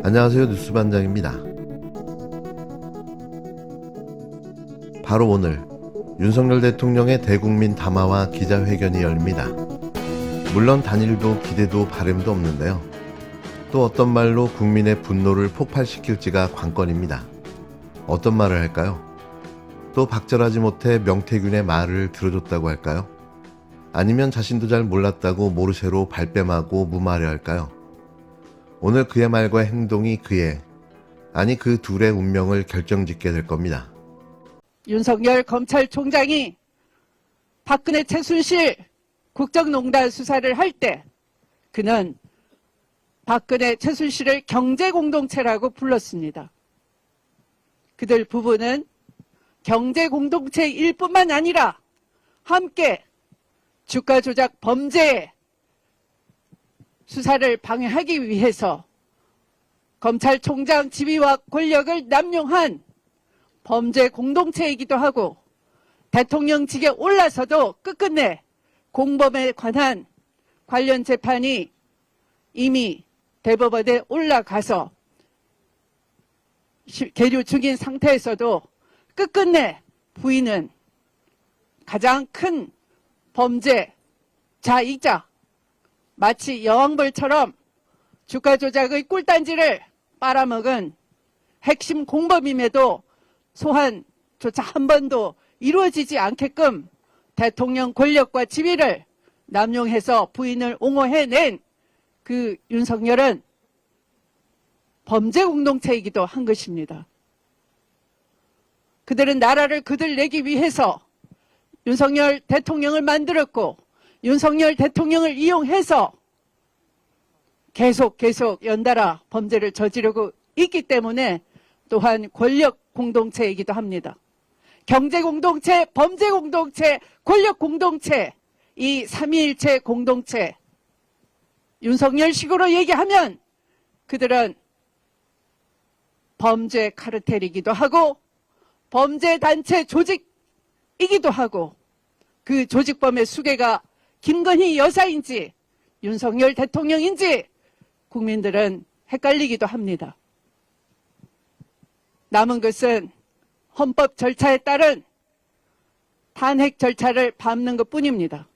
안녕하세요. 뉴스반장입니다. 바로 오늘 윤석열 대통령의 대국민 담화와 기자회견이 열립니다. 물론 단일도 기대도 바램도 없는데요. 또 어떤 말로 국민의 분노를 폭발시킬지가 관건입니다. 어떤 말을 할까요? 또 박절하지 못해 명태균의 말을 들어줬다고 할까요? 아니면 자신도 잘 몰랐다고 모르쇠로 발뺌하고 무마하려 할까요? 오늘 그의 말과 행동이 그 둘의 운명을 결정짓게 될 겁니다. 윤석열 검찰총장이 박근혜 최순실 국정농단 수사를 할 때 그는 박근혜 최순실을 경제공동체라고 불렀습니다. 그들 부부는 경제공동체일 뿐만 아니라 함께 주가 조작 범죄 수사를 방해하기 위해서 검찰총장 지위와 권력을 남용한 범죄 공동체이기도 하고 대통령직에 올라서도 끝끝내 공범에 관한 관련 재판이 이미 대법원에 올라가서 계류 중인 상태에서도 끝끝내 부인은 가장 큰 범죄자이자 마치 여왕벌처럼 주가 조작의 꿀단지를 빨아먹은 핵심 공범임에도 소환조차 한 번도 이루어지지 않게끔 대통령 권력과 지위를 남용해서 부인을 옹호해낸 그 윤석열은 범죄 공동체이기도 한 것입니다. 그들은 나라를 그들 내기 위해서 윤석열 대통령을 만들었고 윤석열 대통령을 이용해서 계속 연달아 범죄를 저지르고 있기 때문에 또한 권력 공동체이기도 합니다. 경제 공동체, 범죄 공동체, 권력 공동체, 이 삼위일체 공동체, 윤석열식으로 얘기하면 그들은 범죄 카르텔이기도 하고 범죄 단체 조직이기도 하고 그 조직범의 수괴가 김건희 여사인지 윤석열 대통령인지 국민들은 헷갈리기도 합니다. 남은 것은 헌법 절차에 따른 탄핵 절차를 밟는 것뿐입니다.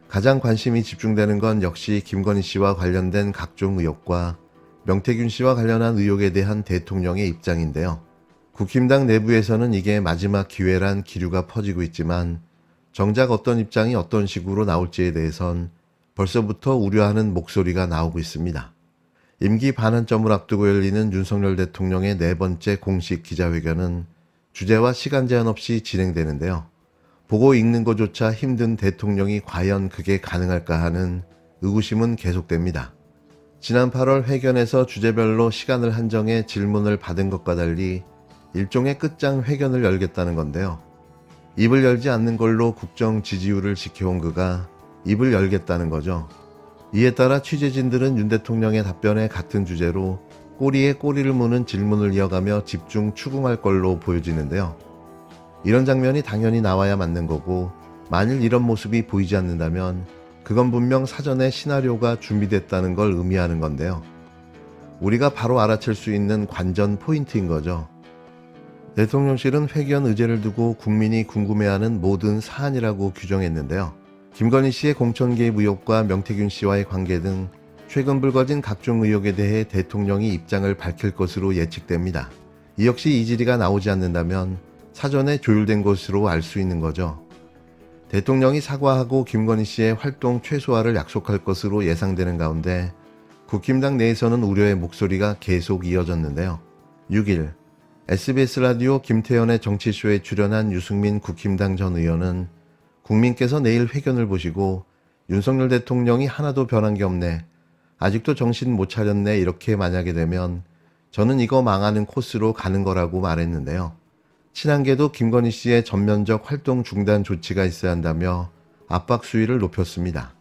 가장 관심이 집중되는 건 역시 김건희 씨와 관련된 각종 의혹과 명태균 씨와 관련한 의혹에 대한 대통령의 입장인데요. 국힘당 내부에서는 이게 마지막 기회란 기류가 퍼지고 있지만 정작 어떤 입장이 어떤 식으로 나올지에 대해선 벌써부터 우려하는 목소리가 나오고 있습니다. 임기 반환점을 앞두고 열리는 윤석열 대통령의 네 번째 공식 기자회견은 주제와 시간 제한 없이 진행되는데요. 보고 읽는 것조차 힘든 대통령이 과연 그게 가능할까 하는 의구심은 계속됩니다. 지난 8월 회견에서 주제별로 시간을 한정해 질문을 받은 것과 달리 일종의 끝장 회견을 열겠다는 건데요. 입을 열지 않는 걸로 국정 지지율을 지켜온 그가 입을 열겠다는 거죠. 이에 따라 취재진들은 윤 대통령의 답변에 같은 주제로 꼬리에 꼬리를 무는 질문을 이어가며 집중 추궁할 걸로 보여지는데요. 이런 장면이 당연히 나와야 맞는 거고 만일 이런 모습이 보이지 않는다면 그건 분명 사전에 시나리오가 준비됐다는 걸 의미하는 건데요. 우리가 바로 알아챌 수 있는 관전 포인트인 거죠. 대통령실은 회견 의제를 두고 국민이 궁금해하는 모든 사안이라고 규정했는데요. 김건희 씨의 공천 개입 의혹과 명태균 씨와의 관계 등 최근 불거진 각종 의혹에 대해 대통령이 입장을 밝힐 것으로 예측됩니다. 이 역시 이 질의가 나오지 않는다면 사전에 조율된 것으로 알 수 있는 거죠. 대통령이 사과하고 김건희 씨의 활동 최소화를 약속할 것으로 예상되는 가운데 국힘당 내에서는 우려의 목소리가 계속 이어졌는데요. 6일 SBS 라디오 김태현의 정치쇼에 출연한 유승민 국힘당 전 의원은 국민께서 내일 회견을 보시고 윤석열 대통령이 하나도 변한 게 없네, 아직도 정신 못 차렸네 이렇게 만약에 되면 저는 이거 망하는 코스로 가는 거라고 말했는데요. 친한계도 김건희 씨의 전면적 활동 중단 조치가 있어야 한다며 압박 수위를 높였습니다.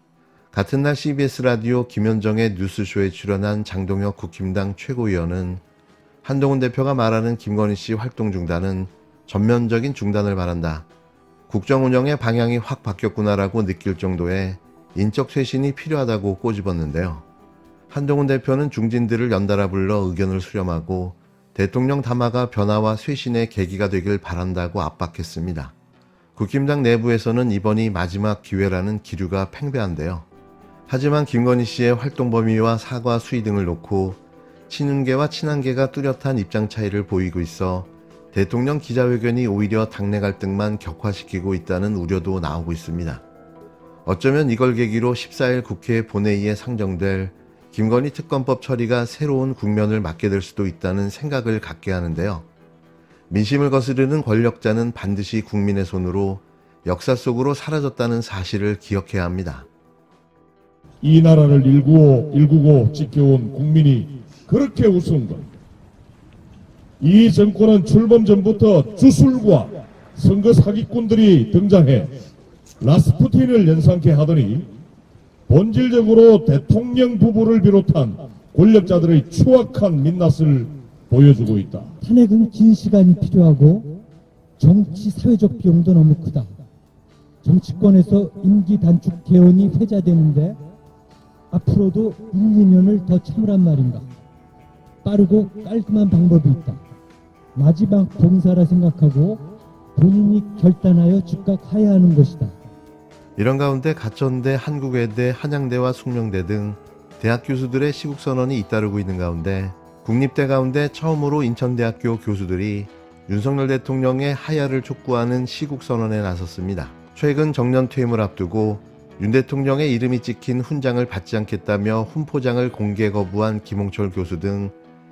같은 날 CBS 라디오 김현정의 뉴스쇼에 출연한 장동혁 국힘당 최고위원은 한동훈 대표가 말하는 김건희 씨 활동 중단은 전면적인 중단을 말한다. 국정 운영의 방향이 확 바뀌었구나라고 느낄 정도의 인적 쇄신이 필요하다고 꼬집었는데요. 한동훈 대표는 중진들을 연달아 불러 의견을 수렴하고 대통령 담화가 변화와 쇄신의 계기가 되길 바란다고 압박했습니다. 국힘당 내부에서는 이번이 마지막 기회라는 기류가 팽배한데요. 하지만 김건희 씨의 활동 범위와 사과 수위 등을 놓고 친윤계와 친한계가 뚜렷한 입장 차이를 보이고 있어 대통령 기자회견이 오히려 당내 갈등만 격화시키고 있다는 우려도 나오고 있습니다. 어쩌면 이걸 계기로 14일 국회 본회의에 상정될 김건희 특검법 처리가 새로운 국면을 맞게 될 수도 있다는 생각을 갖게 하는데요. 민심을 거스르는 권력자는 반드시 국민의 손으로 역사 속으로 사라졌다는 사실을 기억해야 합니다. 이 나라를 일구고 지켜온 국민이 그렇게 우스운 것. 이 정권은 출범 전부터 주술과 선거 사기꾼들이 등장해 라스푸틴을 연상케 하더니 본질적으로 대통령 부부를 비롯한 권력자들의 추악한 민낯을 보여주고 있다. 탄핵은 긴 시간이 필요하고 정치 사회적 비용도 너무 크다. 정치권에서 임기 단축 개헌이 회자되는데 앞으로도 1, 2년을 더 참으란 말인가. 빠르고 깔끔한 방법이 있다. 마지막 봉사라 생각하고 본인이 결단하여 즉각 하야하는 것이다. 이런 가운데 가천대, 한국외대, 한양대와 숙명대 등 대학 교수들의 시국 선언이 잇따르고 있는 가운데 국립대 가운데 처음으로 인천대학교 교수들이 윤석열 대통령의 하야를 촉구하는 시국 선언에 나섰습니다. 최근 정년 퇴임을 앞두고 윤 대통령의 이름이 찍힌 훈장을 받지 않겠다며 훈포장을 공개 거부한 김홍철 교수 등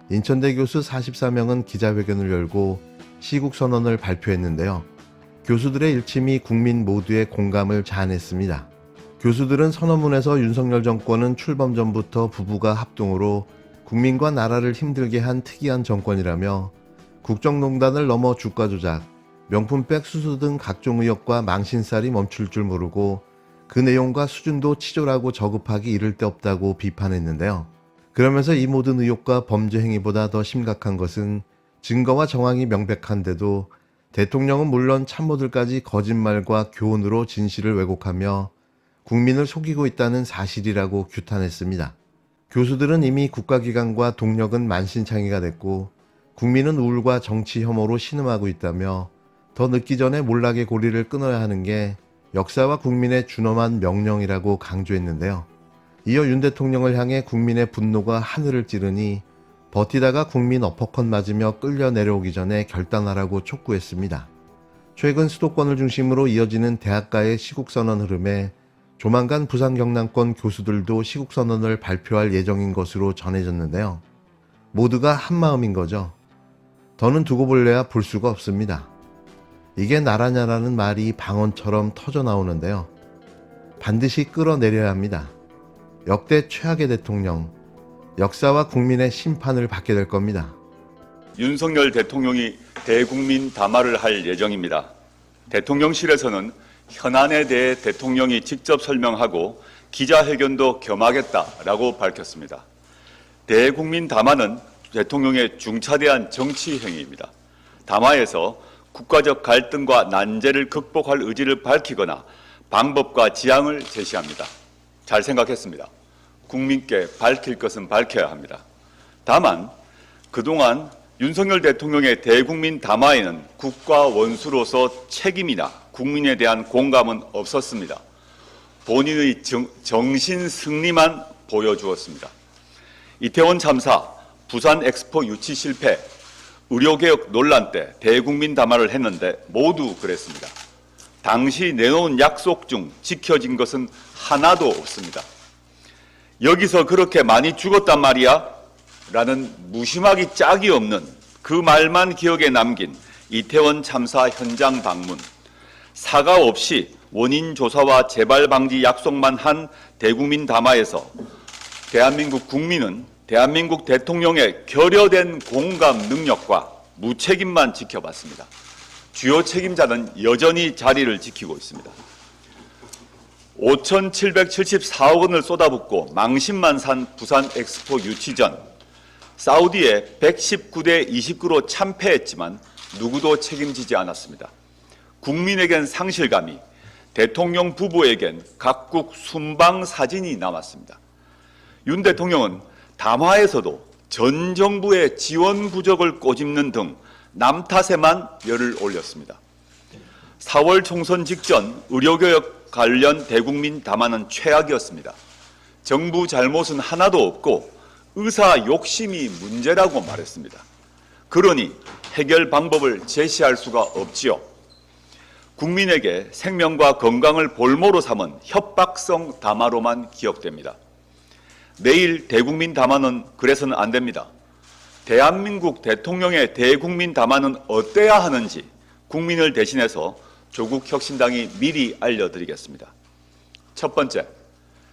인천대 교수 44명은 기자회견을 열고 시국 선언을 발표했는데요. 교수들의 일침이 국민 모두의 공감을 자아냈습니다. 교수들은 선언문에서 윤석열 정권은 출범 전부터 부부가 합동으로 국민과 나라를 힘들게 한 특이한 정권이라며 국정농단을 넘어 주가 조작, 명품백 수수 등 각종 의혹과 망신살이 멈출 줄 모르고 그 내용과 수준도 치졸하고 저급하기 이를 데 없다고 비판했는데요. 그러면서 이 모든 의혹과 범죄 행위보다 더 심각한 것은 증거와 정황이 명백한데도 대통령은 물론 참모들까지 거짓말과 교훈으로 진실을 왜곡하며 국민을 속이고 있다는 사실이라고 규탄했습니다. 교수들은 이미 국가기관과 동력은 만신창이가 됐고 국민은 우울과 정치 혐오로 신음하고 있다며 더 늦기 전에 몰락의 고리를 끊어야 하는 게 역사와 국민의 준엄한 명령이라고 강조했는데요. 이어 윤 대통령을 향해 국민의 분노가 하늘을 찌르니 버티다가 국민 어퍼컷 맞으며 끌려 내려오기 전에 결단하라고 촉구했습니다. 최근 수도권을 중심으로 이어지는 대학가의 시국선언 흐름에 조만간 부산 경남권 교수들도 시국선언을 발표할 예정인 것으로 전해졌는데요. 모두가 한마음인 거죠. 더는 두고 볼래야 볼 수가 없습니다. 이게 나라냐라는 말이 방언처럼 터져나오는데요. 반드시 끌어내려야 합니다. 역대 최악의 대통령, 역사와 국민의 심판을 받게 될 겁니다. 윤석열 대통령이 대국민 담화를 할 예정입니다. 대통령실에서는 현안에 대해 대통령이 직접 설명하고 기자회견도 겸하겠다라고 밝혔습니다. 대국민 담화는 대통령의 중차대한 정치 행위입니다. 담화에서 국가적 갈등과 난제를 극복할 의지를 밝히거나 방법과 지향을 제시합니다. 잘 생각했습니다. 국민께 밝힐 것은 밝혀야 합니다. 다만 그동안 윤석열 대통령의 대국민 담화에는 국가 원수로서 책임이나 국민에 대한 공감은 없었습니다. 본인의 정신 승리만 보여주었습니다. 이태원 참사, 부산 엑스포 유치 실패, 의료개혁 논란 때 대국민 담화를 했는데 모두 그랬습니다. 당시 내놓은 약속 중 지켜진 것은 하나도 없습니다. 여기서 그렇게 많이 죽었단 말이야? 라는 무심하기 짝이 없는 그 말만 기억에 남긴 이태원 참사 현장 방문, 사과 없이 원인 조사와 재발 방지 약속만 한 대국민 담화에서 대한민국 국민은 대한민국 대통령의 결여된 공감 능력과 무책임만 지켜봤습니다. 주요 책임자는 여전히 자리를 지키고 있습니다. 5,774억 원을 쏟아붓고 망신만 산 부산 엑스포 유치 전 사우디에 119대 29로 참패했지만 누구도 책임지지 않았습니다. 국민에겐 상실감이, 대통령 부부에겐 각국 순방 사진이 남았습니다. 윤 대통령은 담화에서도 전 정부의 지원 부족을 꼬집는 등 남 탓에만 열을 올렸습니다. 4월 총선 직전 의료개혁 관련 대국민 담화는 최악이었습니다. 정부 잘못은 하나도 없고 의사 욕심이 문제라고 말했습니다. 그러니 해결 방법을 제시할 수가 없지요. 국민에게 생명과 건강을 볼모로 삼은 협박성 담화로만 기억됩니다. 내일 대국민 담화는 그래서는 안 됩니다. 대한민국 대통령의 대국민 담화는 어때야 하는지 국민을 대신해서 조국혁신당이 미리 알려드리겠습니다. 첫 번째,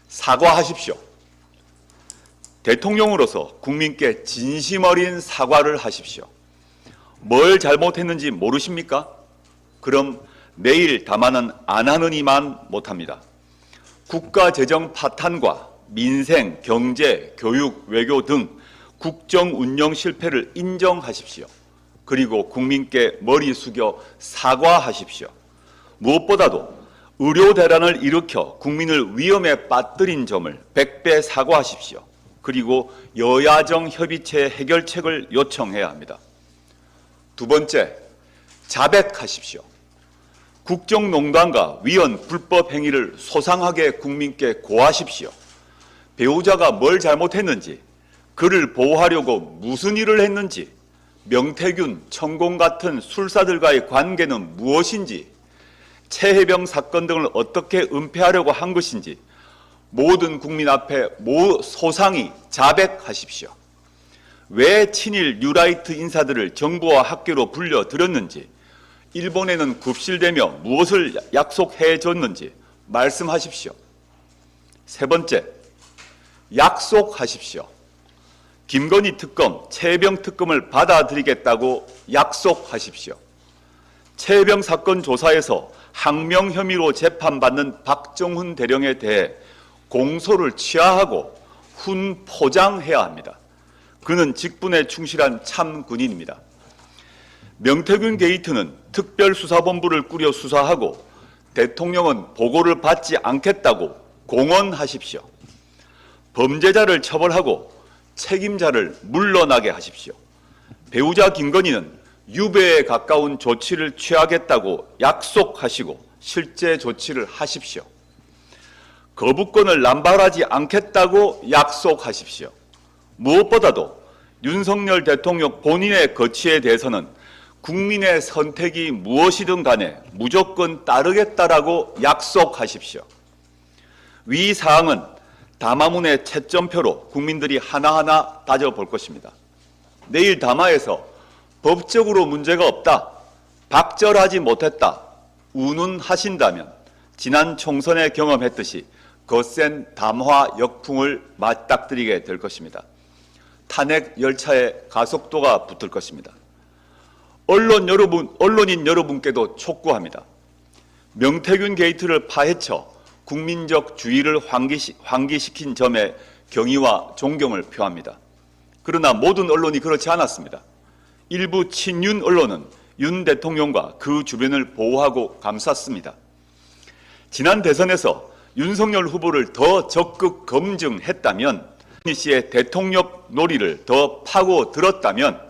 사과하십시오. 대통령으로서 국민께 진심 어린 사과를 하십시오. 뭘 잘못했는지 모르십니까? 그럼 내일 담화는 안 하느니만 못합니다. 국가 재정 파탄과 민생, 경제, 교육, 외교 등 국정 운영 실패를 인정하십시오. 그리고 국민께 머리 숙여 사과하십시오. 무엇보다도 의료 대란을 일으켜 국민을 위험에 빠뜨린 점을 100배 사과하십시오. 그리고 여야정 협의체 해결책을 요청해야 합니다. 두 번째, 자백하십시오. 국정농단과 위헌 불법 행위를 소상하게 국민께 고하십시오. 배우자가 뭘 잘못했는지, 그를 보호하려고 무슨 일을 했는지, 명태균, 천공 같은 술사들과의 관계는 무엇인지, 최혜병 사건 등을 어떻게 은폐하려고 한 것인지 모든 국민 앞에 소상히 자백하십시오. 왜 친일 뉴라이트 인사들을 정부와 학교로 불려들였는지, 일본에는 굽실대며 무엇을 약속해 줬는지 말씀하십시오. 세 번째, 약속하십시오. 김건희 특검, 최혜병 특검을 받아들이겠다고 약속하십시오. 최혜병 사건 조사에서 항명 혐의로 재판받는 박정훈 대령에 대해 공소를 취하하고 훈 포장해야 합니다. 그는 직분에 충실한 참 군인입니다. 명태균 게이트는 특별수사본부를 꾸려 수사하고 대통령은 보고를 받지 않겠다고 공언하십시오. 범죄자를 처벌하고 책임자를 물러나게 하십시오. 배우자 김건희는 유배에 가까운 조치를 취하겠다고 약속하시고 실제 조치를 하십시오. 거부권을 남발하지 않겠다고 약속하십시오. 무엇보다도 윤석열 대통령 본인의 거취에 대해서는 국민의 선택이 무엇이든 간에 무조건 따르겠다라고 약속하십시오. 위 사항은 담화문의 채점표로 국민들이 하나하나 따져볼 것입니다. 내일 담화에서 법적으로 문제가 없다, 박절하지 못했다, 운운하신다면 지난 총선에 경험했듯이 거센 담화 역풍을 맞닥뜨리게 될 것입니다. 탄핵 열차에 가속도가 붙을 것입니다. 언론인 여러분께도 촉구합니다. 명태균 게이트를 파헤쳐 국민적 주의를 환기시킨 점에 경의와 존경을 표합니다. 그러나 모든 언론이 그렇지 않았습니다. 일부 친윤 언론은 윤 대통령과 그 주변을 보호하고 감쌌습니다. 지난 대선에서 윤석열 후보를 더 적극 검증했다면, 이 씨의 대통령 놀이를 더 파고들었다면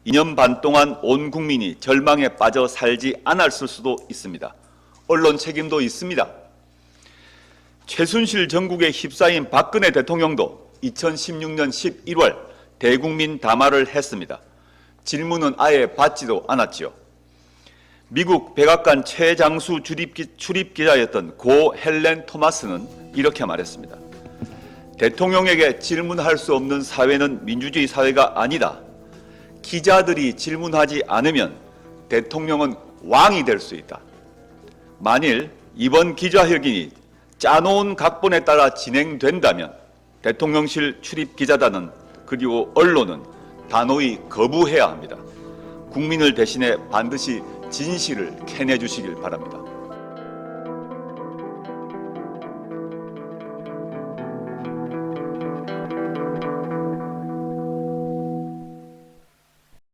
2년 반 동안 온 국민이 절망에 빠져 살지 않았을 수도 있습니다. 언론 책임도 있습니다. 최순실 정국에 휩싸인 박근혜 대통령도 2016년 11월 대국민 담화를 했습니다. 질문은 아예 받지도 않았지요. 미국 백악관 최장수 출입기자였던 고 헬렌 토마스는 이렇게 말했습니다. 대통령에게 질문할 수 없는 사회는 민주주의 사회가 아니다. 기자들이 질문하지 않으면 대통령은 왕이 될 수 있다. 만일 이번 기자회견이 짜놓은 각본에 따라 진행된다면 대통령실 출입기자단은 그리고 언론은 단호히 거부해야 합니다. 국민을 대신해 반드시 진실을 캐내주시길 바랍니다.